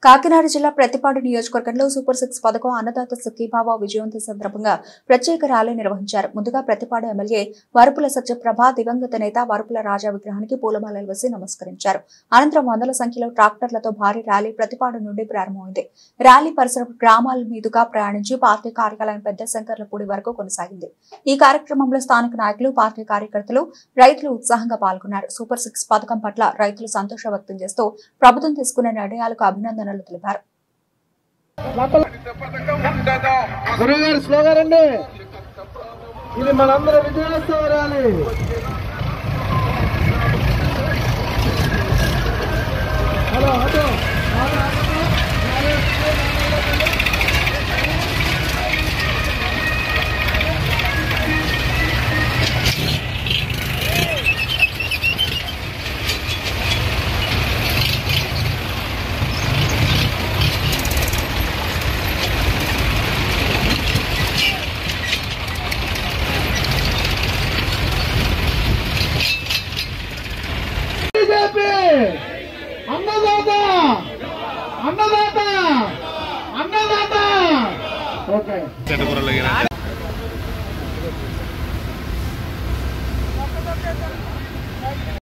కాకినాడ జిల్లా ప్రతిపాడు నియోజకవర్గంలో సూపర్ 6 పథకం అన్నదాత సుఖీభావ విజయవంతం సందర్భంగా ప్రత్యేక ర్యాలీ నిర్వహించారు. ముందుగా ప్రతిపాడు ఎమ్మెల్యే వరపుల సత్యప్రభ దివంగత నేత వరపుల రాజా విగ్రహానికి పూలమాలలు వేసి నమస్కరించారు. అనంతరం వందల సంఖ్యలో ట్రాక్టర్లతో భారీ ర్యాలీ ప్రతిపాడు నుండి ప్రారంభమైంది. ర్యాలీ పరిసర గ్రామాల మీదుగా ప్రయాణించి పార్టీ కార్యాలయం పెద్ద శంకర్లపూడి వరకు కొనసాగింది. ఈ కార్యక్రమంలో స్థానిక నాయకులు, పార్టీ కార్యకర్తలు, రైతులు ఉత్సాహంగా పాల్గొన్నారు. సూపర్ 6 పథకం పట్ల రైతులు సంతోషం వ్యక్తం చేస్తూ ప్రభుత్వం తీసుకున్న నిర్ణయాలకు అభినందనలు తెలిపారు. గురుగారు స్లోగన్ అండి, ఇది మనందరూ విజయోత్సవ ర్యాలీ. హలో హలో అన్నదాత అన్నదాత అన్నదాత ఓకే.